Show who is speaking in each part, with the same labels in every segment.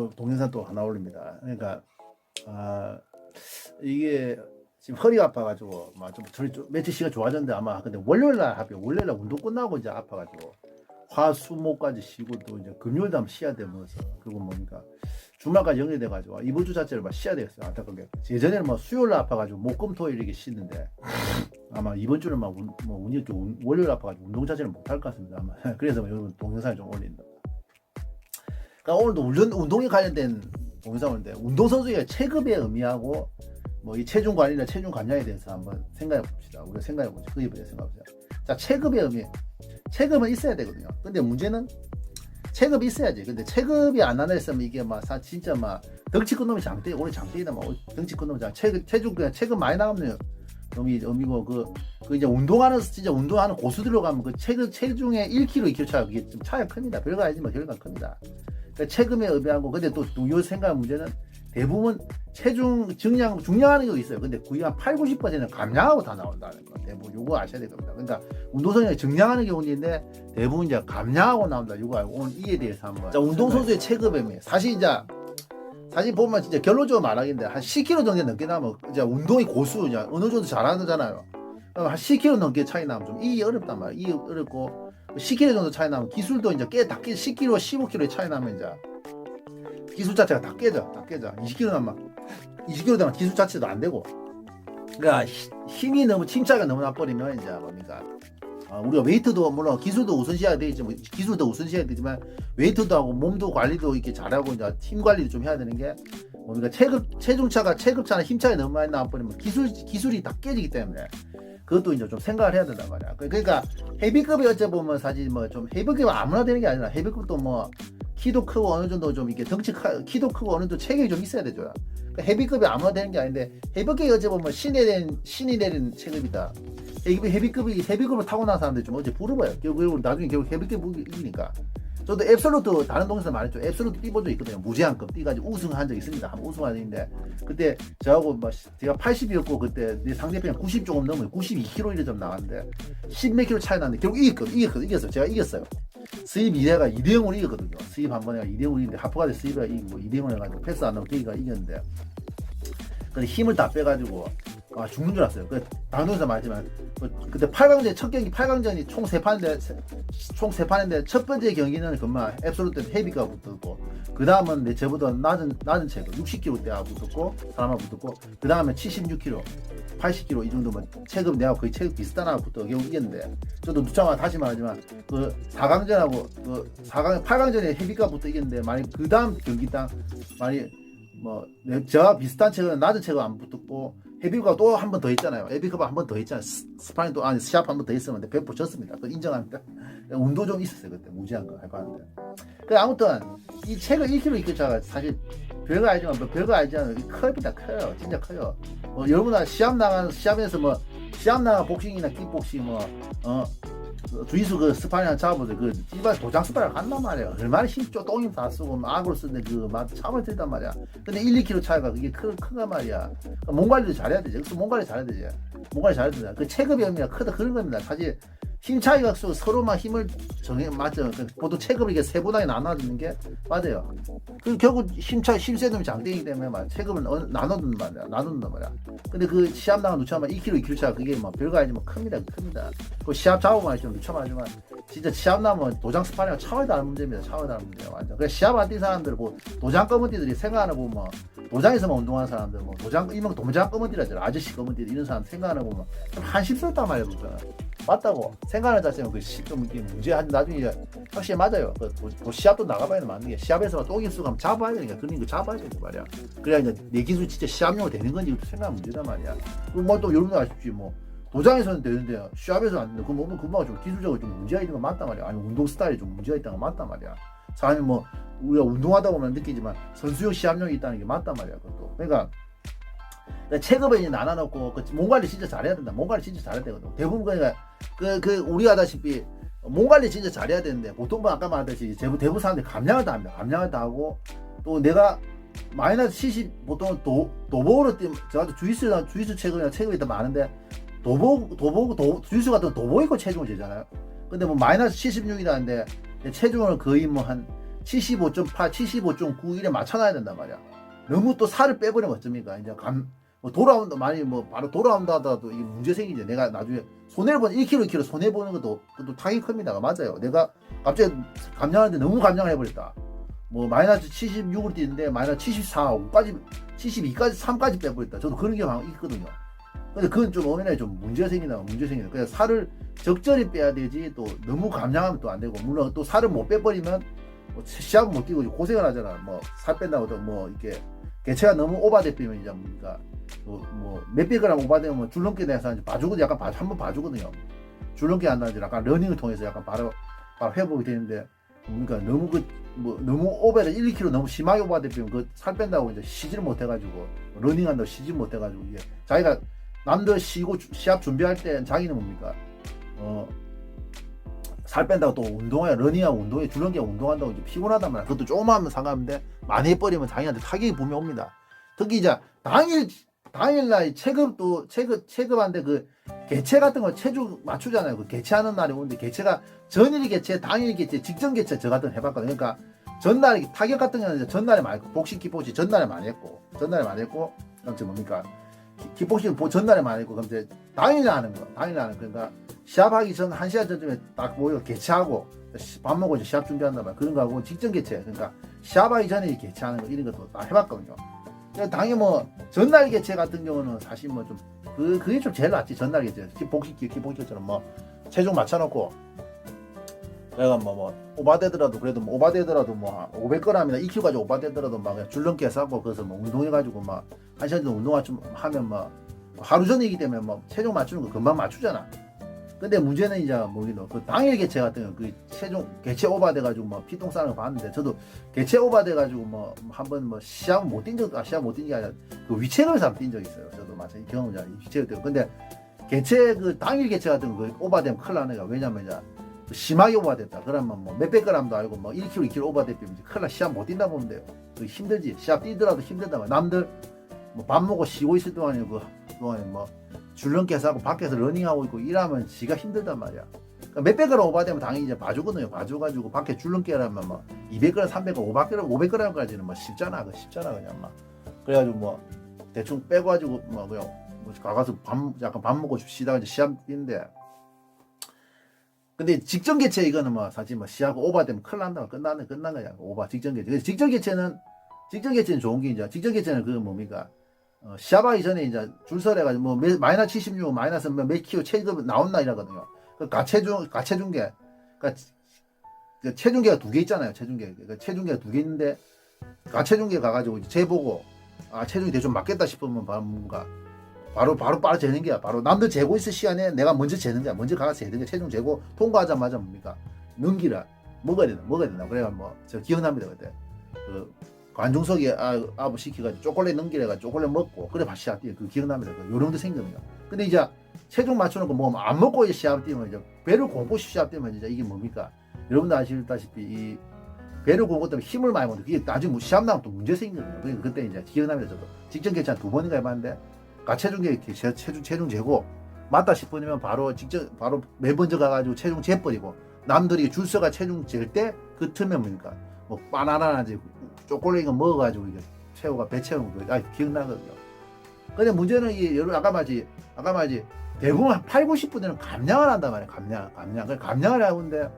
Speaker 1: 또 동영상 또 하나 올립니다. 그러니까 이게 지금 허리가 아파가지고 좀 며칠씨가 좋아졌는데 아마 근데 월요일날 합병 월요일날 운동 끝나고 이제 아파가지고 화수목까지 쉬고 또 이제 금요일도 한번 쉬어야 되면서 그리고 뭐니까 주말까지 연결돼가지고 이번 주 자체를 막 쉬어야 되겠어요. 안타깝게 예전에는 뭐 수요일날 아파가지고 목금토일 이렇게 쉬는데 아마 이번 주는 막 운이 월요일 아파가지고 운동 자체를 못할 것 같습니다. 아마 그래서 여러분 동영상을 좀 올린다. 그러니까 오늘도 운동에 관련된 동영상 올는데 운동선수의 체급의 의미하고 뭐 이 체중 관리나 체중 감량에 대해서 한번 생각해 봅시다. 우리가 생각해 보죠. 그에 대해서 생각해 보자. 자, 체급의 의미. 체급은 있어야 되거든요. 근데 문제는 체급이 있어야지. 근데 체급이 안 하나 했으면 이게 진짜 덩치 큰 놈이 장대, 오늘 장대이다 덩치 큰 놈이 체중 그냥 체급 많이 나가면 놈이 의미고 그 이제 운동하는 고수들로 가면 그 체중에 1kg, 2kg 차가 그게 좀 차이가 큽니다. 별거 아니지만 결과가 큽니다. 그러니까 체급에 의미하고 근데 또 요 생각 문제는 대부분 체중 중량하는 경우 있어요. 근데 거의 한 8, 90%는 감량하고 다 나온다는 거. 대부분 요거 아셔야 될 겁니다. 그러니까 운동선수가 증량하는 경우인데 대부분 이제 감량하고 나온다. 요거 알고 오늘 이에 대해서 한번. 자, 운동선수의 체급에 사실 보면 진짜 결론적으로 말하긴데 한 10kg 정도 넘게 나면 이제 운동이 고수 이제 어느 정도 잘하는 거잖아요. 한 10kg 넘게 차이 나면 좀 이게 어렵단 말이에요. 이게 어렵고 10kg 정도 차이 나면 기술도 이제 다 깨 10kg, 15kg 차이 나면 이제 기술 자체가 다 깨져. 20kg 나면 20kg 되면 기술 자체도 안 되고. 그러니까 힘이 너무 침착이 너무 나버리면 이제 뭡니까? 우리가 웨이트도 물론 기술도 우선시해야 되지 기술도 우선시해야 되지만 웨이트도 하고 몸도 관리도 이렇게 잘하고 이제 팀 관리도 좀 해야 되는 게 뭡니까? 체급차나 힘차가 너무 많이 나버리면 기술이 다 깨지기 때문에 그것도 이제 좀 생각을 해야 된단 말이야. 그러니까 헤비급이 어째 보면 사실 좀 헤비급이 아무나 되는 게 아니라 헤비급도 키도 크고 어느 정도 좀 이렇게 키도 크고 어느 정도 체격이 좀 있어야 되죠. 그러니까 헤비급이 아무나 되는 게 아닌데 헤비급이 어째 보면 신이 내린 체급이다. 헤비급을 타고 나서 사람들이 좀 어째 부러워요. 결국 나중에 헤비급이 이기니까. 저도 앱솔루트 다른 동네에서 말했죠. 앱솔루트 뛰본 적 있거든요. 무제한급 뛰가지고 우승한 적 있습니다. 한번 우승한 적 있는데 그때 저하고 제가 80이었고 그때 내 상대편이 90 조금 넘어요. 92kg 이래 좀 나왔는데 10몇 킬로 차이 났는데 결국 이겼어요. 제가 이겼어요. 스윕 2대가 2대0으로 이겼거든요. 스윕 한 번에 2대0으로 이겼는데 하프가드 스윕이 이기고 2대0으로 해가지고 패스 안 나오고 걔가 이겼는데 근데 힘을 다 빼가지고 죽는 줄 알았어요. 방송에서 말했지만 그때 8강전 첫 경기 8강전이 총 3판인데 첫 번째 경기는 그만 앱솔루트 헤비가 붙었고 그 다음은 저보다 낮은 체급 60kg대하고 붙었고 사람하고 붙었고 그 다음에 76kg 80kg 이 정도면 체급 내가 거의 체급 비슷한 하고 붙어 결국 이겼는데 저도 누차마 다시 말하지만 그 4강전하고 8강전에 헤비가 붙어 이겼는데 만약 그 다음 경기 저와 비슷한 체급은 낮은 체급 안 붙었고 헤비가 또 한 번 더 있잖아요. 헤비가 한 번 더 있잖아요. 스파링 또 시합 한 번 더 있으면 100% 졌습니다. 그 인정합니다. 운도 좀 있었어요 그때 무지한 거 해봤는데. 아무튼 이 체급 1kg 2kg차가 사실 별거 아니지만 컵이다 커요. 진짜 커요. 여러분들 시합 나간 복싱이나 킥복싱 주짓수 그 스파링 잡아보세요. 일반 도장 스파링 간단 말이에요. 얼마나 힘줘 똥힘 다 쓰고 악으로 쓰는데 참을 들단 말이야. 근데 1, 2kg 차이가 그게 큰가 말이야. 몸 관리도 잘해야 되지. 몸 관리 잘해야 되지. 그 체급의 의미가 크다 그런 겁니다. 사실 힘 차이가 서로만 힘을 맞죠. 보통 체급을 이게 세 분할이 나눠주는 게 맞아요. 결국 힘 세 놈이 장대이기 때문에 체급을 나눈단 말이야. 근데 그 시합 나간 누차만 2kg, 2kg 차가 그게 별거 아니지만 큽니다. 그 시합 잡으면 좀 누차하지만 진짜 시합 나면 도장 스파링과 차원이 다른 문제입니다. 완전. 그래서 시합 안 뛴 사람들 도장 검은띠들이 생각하는 보면 도장에서만 운동하는 사람들 일명 도장 검은띠라잖아. 아저씨 검은띠 이런 사람 생각하는 보면 좀 한심스럽단 말이야. 맞다고 생각하는 자체는 이게 문제 나중에 확실히 맞아요. 시합도 나가봐야 맞는 게 시합에서 똥입수 가면 잡아야 되니까 그런 거 잡아야 되는 말이야. 그래야 이제 내 기술 진짜 시합용으로 되는 건지 생각하면 문제단 말이야. 또 여러분 아십시오. 도장에서는 되는데 시합에서 안 되는데 그거 좀 기술적으로 좀 문제가 있는 건 맞단 말이야. 아니 운동 스타일이 좀 문제가 있다는 건 맞단 말이야. 사람이 우리가 운동하다 보면 느끼지만 선수용 시합용이 있다는 게 맞단 말이야. 그것도. 그러니까 체급에 이제 나눠놓고 몸 관리 진짜 잘해야 된다. 몸 관리 진짜 잘해야 되거든. 대부분 그러니까 우리가 아다시피 몸 관리 진짜 잘해야 되는데 보통 아까 말했듯이 대부분 사람들이 감량을 다 합니다. 감량을 다 하고 또 내가 마이너스 70 보통 도복으로 뛰면 제가 주짓수 체급이 더 많은데 주짓수 같은 도복 입고 체중을 재잖아요. 근데 마이너스 76이라는데 체중을 거의 한 75.8, 75.9 이래 맞춰놔야 된단 말이야. 너무 또 살을 빼버리면 어쩝니까? 이제 뭐 돌아온다 많이 뭐 바로 돌아온다 하더라도 이게 문제 생기죠. 내가 나중에 손해를 보는 1kg 2kg 손해 보는 것도 타격이 큽니다. 맞아요. 내가 갑자기 감량하는데 너무 감량을 해버렸다. 뭐 마이너스 76을 뛰는데 마이너스 74, 5까지 72까지 3까지 빼버렸다. 저도 그런 경우 있거든요. 근데 그건 좀 어머니 좀 문제가 생긴다. 그래서 살을 적절히 빼야 되지 또 너무 감량하면 또 안 되고 물론 또 살을 못 빼버리면 뭐 시합 못 뛰고 고생을 하잖아. 뭐 살 뺀다고 뭐 이렇게 개체가 너무 오바되면 이제 뭡니까 뭐 몇백 그램 오바되면 뭐 줄넘기 내서 봐주고 약간 한번 봐주거든요. 줄넘기 안 나지 약간 러닝을 통해서 약간 바로 회복이 되는데 그러니까 너무 너무 오버를 1~2kg 너무 심하게 오바되면 그 살 뺀다고 이제 쉬지를 못해가지고 러닝한다고 쉬지 못해가지고 이게 자기가 남들 쉬고 시합 준비할 때 자기는 뭡니까 살 뺀다고 또 운동해 러닝하고 운동해 줄넘기하고 운동한다고 이제 피곤하단 말이야. 그것도 조금만 하면 상관없는데 많이 해버리면 자기한테 타격이 분명 옵니다. 특히 이제 당일날 체급한데 그 개체 같은 거 체중 맞추잖아요. 그 개체하는 날이 오는데 개체가 전일 개체, 당일 개체, 직전 개체 저 같은 거 해봤거든요. 그러니까 전날 타격 같은 경우는 전날에 많이 했고 복식 기복식 전날에 많이 했고 그럼 뭡니까 기복식 전날에 많이 했고 그럼 이제 당일날 하는 거 그러니까 시합하기 전 1시간 전쯤에 딱 모여 개체하고 밥 먹고 이제 시합 준비한단 말이야. 그런 거 하고 직전 개체 그러니까 시합하기 전에 개체하는 거 이런 것도 다 해봤거든요. 당연히 뭐 전날 개체 같은 경우는 사실 뭐 좀 그게 좀 제일 낫지. 전날 개체 기복식처럼 뭐 체중 맞춰놓고 내가 뭐 오바되더라도 그래도 뭐 오바되더라도 뭐 500g이나 2kg까지 오바되더라도 막 그냥 줄넘기 해서 하고 그래서 뭐 운동해가지고 막 1시간 정도 운동화 좀 하면 뭐 하루 전이기 때문에 뭐 체중 맞추는 거 금방 맞추잖아. 근데 문제는 이제 뭐기도 그 당일 개체 같은 거 그 체중 개체 오바돼가지고 뭐 피똥 싸는 거 봤는데 저도 개체 오바돼가지고 뭐 한번 뭐 시합 못 뛴 게 아니라 그 위체급에서 한번 뛴 적이 있어요. 저도 마찬가지 경험자 위체급 때문에. 근데 개체 그 당일 개체 같은 거 오바되면 큰일 나는 거야. 왜냐면 이제 심하게 오바됐다. 그러면 뭐 몇백 g도 아니고 뭐 1kg 2kg 오바됐으면 큰일 나. 시합 못 뛴다 보면 돼요. 힘들지. 시합 뛰더라도 힘들다 말이야. 남들 뭐 밥 먹고 쉬고 있을 동안에 그동안에 뭐 줄넘기 해서 하고 밖에서 러닝하고 있고 일하면 지가 힘들단 말이야. 그러니까 몇백 g 오바되면 당연히 이제 봐주거든요. 봐줘가지고 밖에 줄넘기 하면 뭐 200g, 300g, 500g까지는 뭐 쉽잖아. 그냥 막. 그래가지고 뭐 대충 빼가지고 뭐 그냥 뭐 가서 약간 밥 먹고 쉬다가 이제 시합 뛰는데. 근데 직전 개체 이거는 뭐 사실 뭐 시합 오바되면 큰일 난다. 끝난 거야. 오바 직전 개체. 직전 개체는 좋은 게 이제 직전 개체는 그 뭡니까? 시합하기 전에 이제 줄 서래가지고 뭐 마이너스 76, 마이너스 몇 킬로 체급 나온 날이라거든요. 그 가체중계, 그러니까 체중계가 2개 있잖아요. 체중계가 2개 있는데 가체중계 가가지고 이제 재보고 체중이 대충 맞겠다 싶으면 뭔가 바로 재는 게야. 바로 남들 재고 있을 시간에 내가 먼저 재는 거야. 먼저 가서 재는 게 체중 재고 통과하자마자 뭡니까? 능기라 먹어야 된다. 그래가 뭐 저 기억납니다 그때 그 관중석에 아부 시켜가지고 초콜릿 넘기래가지고 초콜릿 먹고 그래 시합 뛰어. 그 기억납니다. 그 요령도 생깁니다. 근데 이제 체중 맞춰놓고 뭐 안 먹고 이제 시합 뛰면 이제 배를 공고 시합 뛰면 이제 이게 뭡니까? 여러분도 아시다시피 이 배를 공고 때문에 힘을 많이 먹는데 그게 나중에 시합 나면 또 문제 생기거든요. 그러니까 그때 이제 기억납니다. 저도 직전 개체 2번인가 해봤는데 가체중계 체중 재고 맞다 싶으면 바로 맨 먼저 가가지고 체중 재버리고 남들이 줄 서가 체중 잴 때 그 틈에 뭡니까? 뭐 바나나나 초콜릿 이거 먹어가지고 이게 배 채우는 거 기억나거든요. 근데 문제는 여러분 아까 말지 대부분 한 8, 90분에는 감량을 한단 말이에요. 감량을 하는데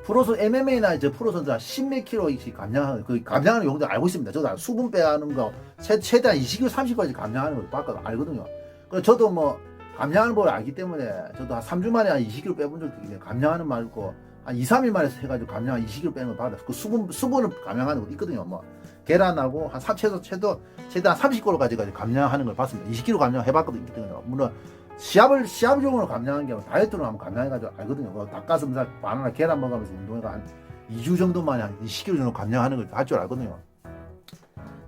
Speaker 1: 프로선 MMA나 이제 프로선수 한 10몇 킬로씩 감량하는 그 감량하는 용도 알고 있습니다. 저도 수분 빼가는 거 최대한 20kg, 30kg까지 감량하는 걸 봤거든 알거든요. 그래서 저도 뭐 감량하는 걸 알기 때문에 저도 한 3주 만에 한 20kg 빼본 적도 있는데 감량하는 말고 한 2, 3일 만에 해가지고 감량 한 20kg 빼는 걸 받았어. 그 수분을 감량하는 것도 있거든요. 뭐 계란하고 한 최대한 30kg까지 감량하는 걸 봤습니다. 20kg 감량 해봤거든요. 물론 시합용으로 감량한 게 아니라 다이어트로 한번 감량해가지고 알거든요. 뭐 닭가슴살, 바나나, 계란 먹으면서 운동해가 한 2주 정도 만에 한 20kg 정도 감량하는 걸 할 줄 알거든요.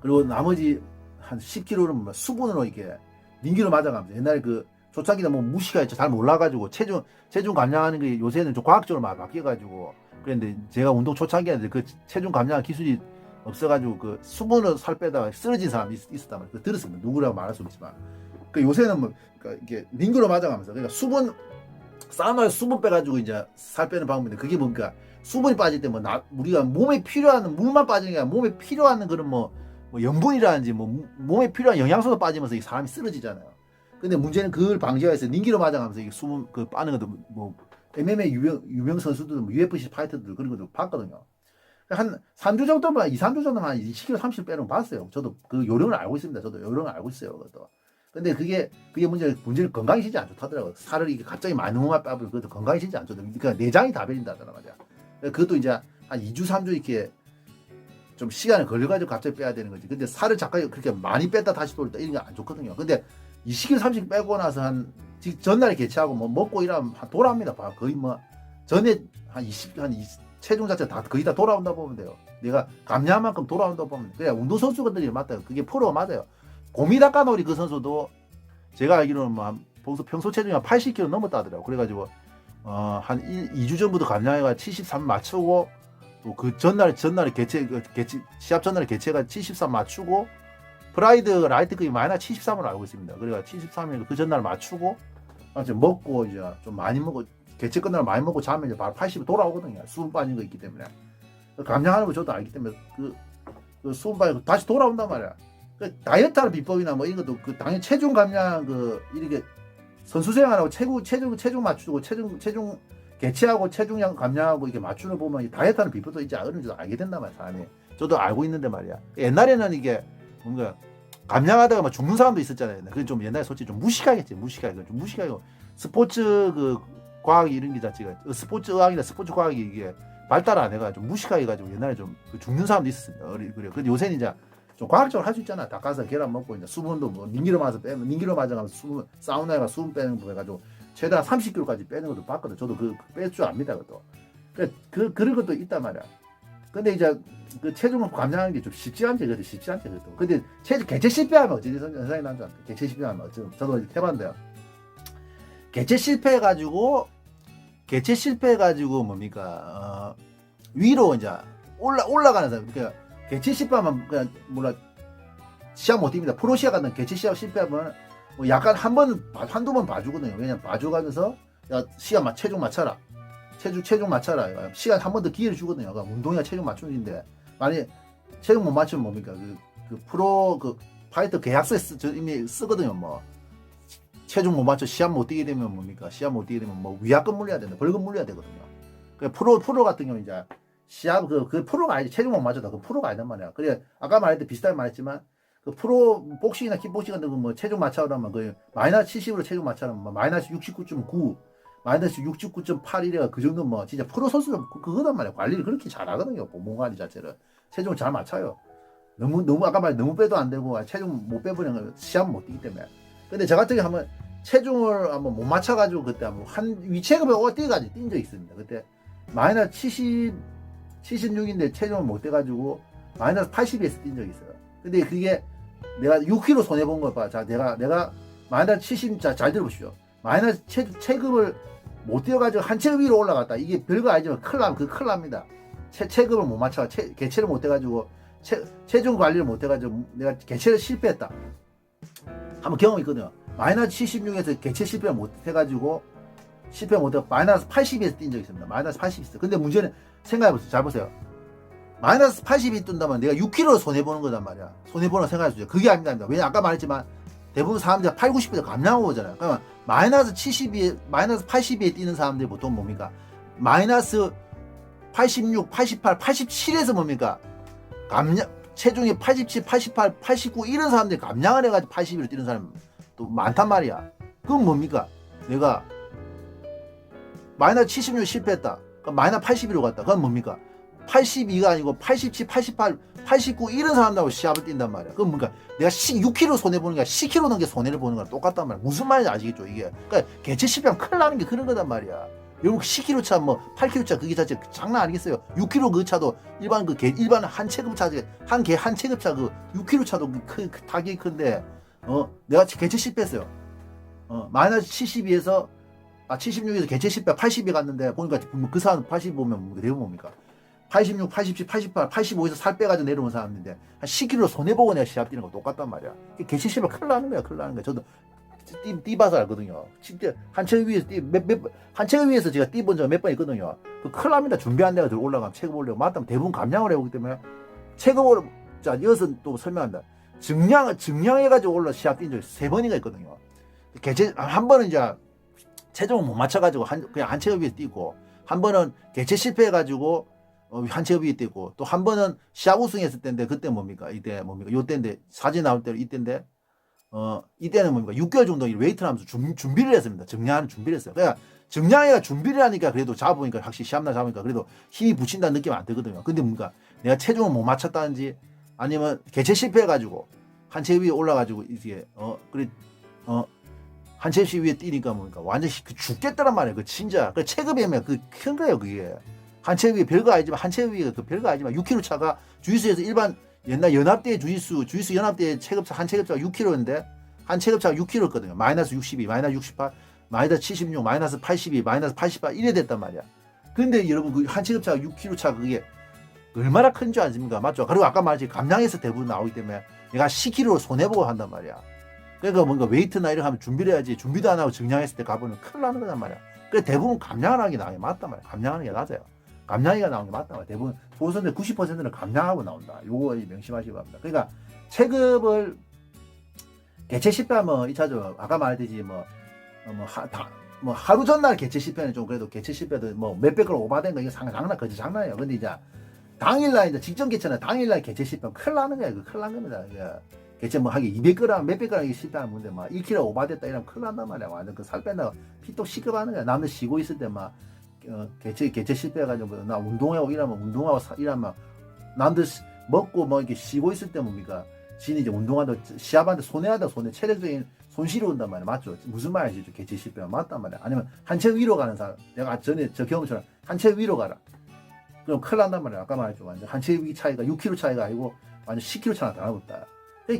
Speaker 1: 그리고 나머지 한 10kg는 뭐 수분으로 이렇게 링기로 맞아가면서 옛날에 그 초창기는 뭐 무시가 잘 몰라가지고 체중 감량하는 게 요새는 좀 과학적으로 많이 바뀌어가지고 그런데 제가 운동 초창기에 그 체중 감량 기술이 없어가지고 그 수분으로 살 빼다가 쓰러진 사람이 있었단 말이에요. 그 들었습니다. 누구라고 말할 수 없지만 그 요새는 뭐 그러니까 이게 링그로 맞아가면서 그러니까 사우나에 수분 빼가지고 이제 살 빼는 방법인데 그게 뭡니까? 수분이 빠질 때 뭐 우리가 몸에 필요한 물만 빠지는 게 아니라 몸에 필요한 그런 뭐 영분이라든지 뭐 몸에 필요한 영양소도 빠지면서 이 사람이 쓰러지잖아요. 근데 문제는 그걸 방지하기 위해서 링기로 맞아가면서 이게 수분 그 빠는 것도 뭐 MMA 유명 선수들도 뭐 UFC 파이터들 그런 것도 봤거든요. 한 3주 정도만 2, 3주 정도만 20kg, 30kg 빼는 거 봤어요. 저도 그 요령을 알고 있습니다. 저도 요령을 알고 있어요. 그것도. 근데 그게 문제는 건강이 진짜 안 좋다더라고요. 살을 이게 갑자기 많이 너무 빼버리면 그것도 건강이 진짜 안 좋더라고요. 그러니까 내장이 다 배린다더라 말이야. 그것도 이제 한 2주, 3주 이렇게 좀 시간이 걸려가지고 갑자기 빼야 되는 거지. 근데 살을 잠깐 그렇게 많이 뺐다 다시 돌다 이런 게 안 좋거든요. 근데 20kg, 30kg 빼고 나서 한 전날에 개체하고 뭐 먹고 이러면 돌아옵니다. 거의 뭐 전에 체중 자체 다 거의 다 돌아온다 보면 돼요. 내가 감량한 만큼 돌아온다 보면 돼요. 그냥 운동선수들이 맞다요. 그게 프로가 맞아요. 고미다카노리 그 선수도 제가 알기로는 뭐 평소 체중이 한 80kg 넘었다 하더라고요. 그래가지고 한 2주 전부터 감량해가 73 맞추고 또 그 전날에 시합 전날에 개체가 73 맞추고 프라이드 라이트급이 마이너스 73으로 알고 있습니다. 그래가 73일 그 전날 맞추고 이제 먹고 이제 좀 많이 먹고 개체 끝나고 많이 먹고 자면 이제 바로 80이 돌아오거든요. 수분 빠진 거 있기 때문에 감량하는 거 저도 알기 때문에 그 수분 빠지고 다시 돌아온단 말이야. 그 다이어트하는 비법이나 뭐 이런 것도 그 당연히 체중 감량 이렇게 선수 생활하고 체중 맞추고 체중 개체하고 체중량 감량하고 이게 맞추는 보면 이 다이어트하는 비법도 이제 어느 정도 알게 된단 말이야. 사람이 저도 알고 있는데 말이야. 옛날에는 이게 뭔가 감량하다가 막 죽는 사람도 있었잖아요. 그건 좀 옛날에 솔직히 좀 무식하겠지. 좀 무식하고 스포츠 그 과학 이런 게 자체가 스포츠 의학이나 스포츠 과학이 이게 발달 안 해가지고 무식하게 가지고 옛날에 좀 죽는 사람도 있었습니다. 그래요. 근데 요새는 이제 좀 과학적으로 할 수 있잖아. 닭가슴살 계란 먹고 이제 수분도 뭐 링기로 맞아가면서 수분 사우나에 가 수분 빼는 거 해가지고 최대한 30kg까지 빼는 것도 봤거든. 저도 그 뺄 줄 압니다. 그것도. 그런 것도 있단 말이야. 근데 이제 그 체중을 감량하는 게 좀 쉽지 않지. 그것도. 근데 개체 실패하면 어찌 현상이 난줄 알까? 개체 실패하면 저도 해봤는데요. 개체 실패해가지고 뭡니까? 위로 이제 올라가는 사람. 그러니까 개체 실패하면 그냥 몰라 시합 못 뜁니다. 프로 시합 같은 개체 시합 실패하면 뭐 약간 한두 번 봐주거든요. 왜냐면 봐줘가면서 야 시합 체중 맞춰라. 체중 맞춰라. 시간 한 번 더 기회를 주거든요. 그러니까 운동이야 체중 맞추는데 만약 체중 못 맞추면 뭡니까? 그 프로 파이터 계약서에 이미 쓰거든요. 뭐 체중 못 맞춰 시합 못 뛰게 되면 뭡니까? 시합 못 뛰게 되면 뭐 위약금 물려야 된다. 벌금 물려야 되거든요. 그 프로 같은 경우 이제 시합 그 프로가 아니지 체중 못 맞춰도 그 프로가 아니란 말이야. 그래 아까 말했듯 비슷하게 말했지만 그 프로 복싱이나 킥복싱 같은 거 뭐 체중 맞춰라면 그 마이너스 70으로 체중 맞춰라면 뭐 마이너스 69.9 마이너스 69.8 이래가 그 정도 뭐 진짜 프로 선수는 그거단 말이야. 관리를 그렇게 잘하거든요. 몸 관리 자체를 체중을 잘 맞춰요. 너무 아까 말 너무 빼도 안 되고 체중 못 빼버리면 시합 못 뛰기 때문에. 근데 저 같은 경우 한번 체중을 한번 못 맞춰가지고 그때 한번 한 위체급에 뛰어가지고 뛴 적이 있습니다. 그때 마이너스 76인데 체중을 못 떼가지고 마이너스 80에서 뛴 적이 있어요. 근데 그게 내가 6kg 손해본 걸 봐. 자, 내가 마이너스 70, 잘 들어보십시오. 마이너스 체급을 못 뛰어가지고 한 체급 위로 올라갔다. 이게 별거 아니지만 큰일 납니다. 체급을 못 맞춰. 개체를 못 해가지고 체중 관리를 못 해가지고 내가 개체를 실패했다. 한번 경험이 있거든요. 마이너스 76에서 개체 실패를 못 해가지고 마이너스 80에서 뛴 적이 있습니다. 마이너스 80 있어요. 근데 문제는 생각해보세요. 잘 보세요. 마이너스 80이 뜬다면 내가 6kg 손해보는 거단 말이야. 손해보는 거 생각해보세요. 그게 아닙니다. 왜냐 아까 말했지만 대부분 사람들이 8, 90에서 감량하고 오잖아요. 그러면 마이너스 80에 뛰는 사람들이 보통 뭡니까? 마이너스 86, 88, 87에서 뭡니까? 체중이 87, 88, 89 이런 사람들이 감량을 해가지고 80으로 뛰는 사람이 또 많단 말이야. 그건 뭡니까? 내가 마이너스 76 실패했다. 그럼 마이너스 81로 갔다. 그건 뭡니까? 82가 아니고 87, 88, 89 이런 사람들하고 시합을 뛴단 말이야. 그건 뭔가 내가 6kg 손해보는 게 10kg 넘게 손해를 보는 거랑 똑같단 말이야. 무슨 말인지 아시겠죠? 이게. 그러니까 개체 실패하면 큰일 나는 게 그런 거단 말이야. 여러분 10kg 차, 뭐 8kg 차 그게 자체 장난 아니겠어요? 6kg 그 차도 일반 한 체급 차, 한 체급 차 6kg 차도 타격이 큰데 내가 개체 실패했어요. 마이너스 72에서 76에서 개체 실패 80에 갔는데 보니까 그 사람 80 보면 대부분 뭡니까? 86, 87, 88, 85에서 살 빼가지고 내려온 사람인데 한 10kg 손해보고 내가 시합 뛰는 거 똑같단 말이야. 개체 실패 큰일 나는 거야. 저도 뛰봐서 알거든요. 진짜 한체급 위에서 한체급 위에서 제가 뛰본 적 몇 번 있거든요. 그 큰일 납니다. 준비 안 돼가지고 올라가면 체급 올려고 맞다면 대부분 감량을 해오기 때문에 체급을 자 이어서 또 설명합니다. 증량해가지고 올라 시합 뛴 적이 3번인가 있거든요. 개체 한 번은 이제 체중을 못 맞춰가지고 그냥 한체급 위에 뛰고 한 번은 개체 실패해가지고 한체급 위에 뛰고 또 한 번은 시합 우승했을 때인데 그때 뭡니까 이때 뭡니까 요때인데 사진 나올 때 이때인데 이때는 뭡니까 6개월 정도 웨이트를 하면서 준비를 했습니다. 증량하는 준비를 했어요. 그러니까 증량해가 준비를 하니까 그래도 잡으니까 확실히 시합날 잡으니까 그래도 힘이 붙인다는 느낌 안 들거든요. 근데 뭔가 내가 체중을 못 맞췄다든지 아니면 개체 실패해가지고 한체급 위에 올라가지고 이게 한체급 위에 뛰니까 뭡니까 완전 죽겠다란 말이에요. 그 진짜 그 체급이면 그 큰 거예요. 그게 한체급 위에 별거 아니지만 한체급 위에 그 별거 아니지만 6kg 차가 주짓수에서 일반 옛날 연합대 주짓수 연합대 체급차 한 체급차가 6kg인데 한 체급차가 6kg였거든요. 마이너스 62, 마이너스 68, 마이너스 76, 마이너스 82, 마이너스 88 이래 됐단 말이야. 근데 여러분 그 한 체급차가 6kg 차 그게 얼마나 큰 줄 아십니까? 맞죠? 그리고 아까 말했지 감량에서 대부분 나오기 때문에 내가 10kg 손해보고 한단 말이야. 그러니까 뭔가 웨이트나 이런 거 하면 준비를 해야지 준비도 안 하고 증량했을 때 가보면 큰일 나는 거단 말이야. 그래서 대부분 감량을 하는 게 나은 게 맞단 말이야. 감량하는 게 맞아요. 감량이가 나오는 게 맞단 말이야. 대부분 조선대 90%는 감량하고 나온다. 요거 명심하시기 바랍니다. 그러니까 체급을 개체 실패하면 2차죠. 아까 말했듯이 하루 전날 개체 실패는 좀 그래도 개체 실패도 뭐 몇백 그램 오바된 거 이거 거짓 장난이에요. 근데 이제 당일날 이제 직전 개체나 당일날 개체 실패하면 큰일 나는 거야. 그 큰일 난 겁니다. 개체 하기 200g 몇백 g 실패하는 건데 1kg 오바됐다 이러면 큰일 난단 말이야. 완전 그 살 뺀다고 피떡 시급하는 거야. 남들 쉬고 있을 때 개체 실패해가지고 나 운동하고 이러면 남들 먹고 이렇게 쉬고 있을 때 뭡니까? 진이 이제 운동하다 시합하는데 손해하다 체력적인 손실이 온단 말이야. 맞죠? 무슨 말인지 개체 실패하면 맞단 말이야. 아니면 한체 위로 가는 사람 내가 전에 저 경험처럼 한체 위로 가라. 그럼 큰일 난단 말이야. 아까 말했죠. 완전 한체 위 차이가 6kg 차이가 아니고 완전 10kg 차이가 달라붙다.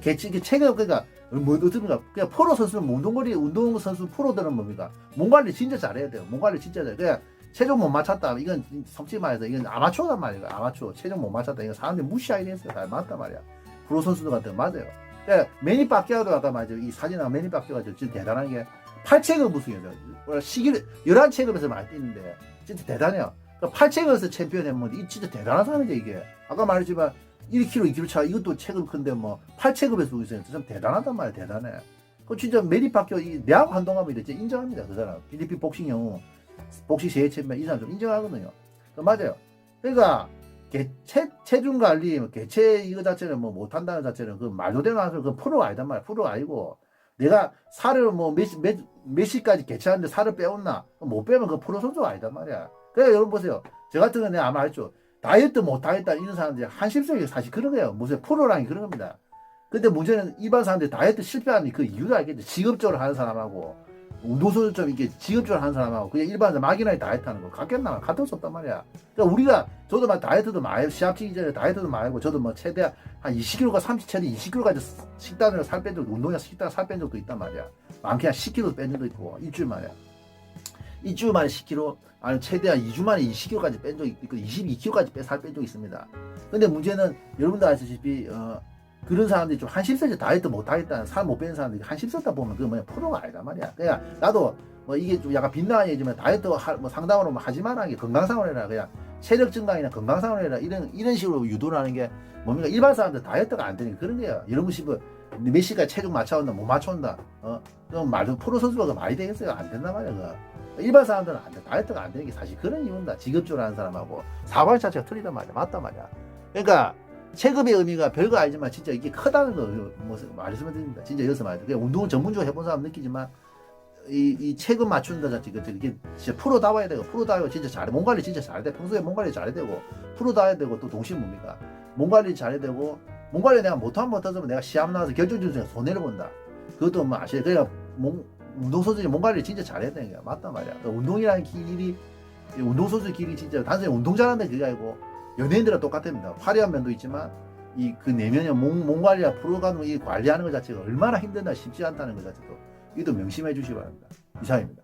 Speaker 1: 개체 체격 그러니까 어떻습니까? 그냥 프로 선수는 운동 선수 프로들은 뭡니까? 몸 관리 진짜 잘해야 돼요. 몸 관리 진짜 잘해. 그냥 체중 못 맞췄다. 이건 솔직히 말해서 이건 아마추어단 말이에요. 아마추어 체중 못 맞췄다. 이건 사람들이 무시하게 했어요. 다 맞단 말이야. 프로 선수들 같은 거 맞아요. 그러니까 매니 박기아도 아까 말이죠. 이 사진하고 매니 박기아가 진짜 대단한 게 8체급 우승이에요. 11체급에서 많이 뛰는데 진짜 대단해요. 그러니까 8체급에서 챔피언 했면 이 진짜 대단한 사람이죠 이게. 아까 말했지만 1kg, 2kg 차 이것도 체급 큰데 8체급에서 우승했어. 참 대단하단 말이야. 대단해. 그 진짜 매니 박기아 내하고 한동하면 이제 인정합니다. 그 사람. 필리핀 복싱 영웅. 복싱 세계 챔피언 이 사람 좀 인정하거든요. 맞아요. 그러니까 체중 관리, 개체 이거 자체는 못한다는 자체는 그 말도 되는話그 프로가 아니단 말이야. 프로가 아니고 내가 살을 몇 시까지 개체하는데 살을 빼었나? 못 빼면 그 프로 선수가 아니단 말이야. 그래 여러분 보세요. 저 같은 건 내가 아마 알죠. 다이어트 못하겠다 이런 사람들이 한심성이 사실 그런 거예요. 무슨 프로랑이 그런 겁니다. 근데 문제는 일반 사람들이 다이어트 실패하는 그 이유를 알겠죠. 직업적으로 하는 사람하고 운동선수 좀 이렇게 직업적으로 하는 사람하고 그냥 일반 막연하게 다이어트 하는 거 같겠나? 같을 수 없단 말이야. 그러니까 저도 다이어트도 많이 시합 치기 전에 다이어트도 많이 하고 저도 최대한 한 20kg가 20kg까지 식단으로 살 뺀 적도 운동해서 식단 살 뺀 적도 있단 말이야. 많게 한 10kg 뺀 적도 있고 일주일 만에 10kg 아니 최대한 2주 만에 20kg까지 뺀 적이 있고 22kg까지 살 뺀 적이 있습니다. 근데 문제는 여러분도 아시다시피 그런 사람들이 좀 한심스럽게 다이어트 못하겠다는 살 못 빼는 사람들이 한심스럽다 보면 그건 프로가 아니다 말이야. 그냥 나도 이게 좀 약간 빗나간 얘기지만 다이어트 상담으로 하지 마라. 건강상으로 해라. 그냥 체력 증강이나 건강상으로 해라. 이런 식으로 유도를 하는 게 뭡니까? 일반 사람들 다이어트가 안 되니까 그런 거야. 여러분 싶어 몇 시까지 체중 맞춰온다 못 맞춰온다. 그럼 말도 프로 선수가 말이 되겠어요? 안 된단 말이야. 그거. 일반 사람들은 안 돼. 다이어트가 안 되는 게 사실 그런 이유입니다. 직업적으로 하는 사람하고 사고할 자체가 틀리단 말이야. 맞단 말이야. 그러니까 체급의 의미가 별거 아니지만 진짜 이게 크다는 거 말씀을 드립니다. 진짜 여기서 말이죠. 그냥 운동을 전문적으로 해본 사람 느끼지만 이 체급 맞춘다 자체 이게 진짜 프로다워야 되고 프로다워 진짜 잘해. 몸 관리 진짜 잘해야 돼. 평소에 몸 관리 잘해야 되고 프로다워야 되고 또 동시에 뭡니까? 몸 관리 잘해야 되고 몸 관리 내가 못하면 내가 시합 나가서 결정전 중에 손해를 본다. 그것도 아시죠? 그러니까 운동선수들이 몸 관리 진짜 잘해야 되는 거야. 맞단 말이야. 그러니까 운동이라는 길이 운동선수의 길이 진짜 단순히 운동 잘한다는 그게 아니고 연예인들과 똑같습니다. 화려한 면도 있지만 그 내면의 몸 관리와 프로그램 이 관리하는 것 자체가 얼마나 힘든다 쉽지 않다는 것 자체도 이것도 명심해 주시기 바랍니다. 이상입니다.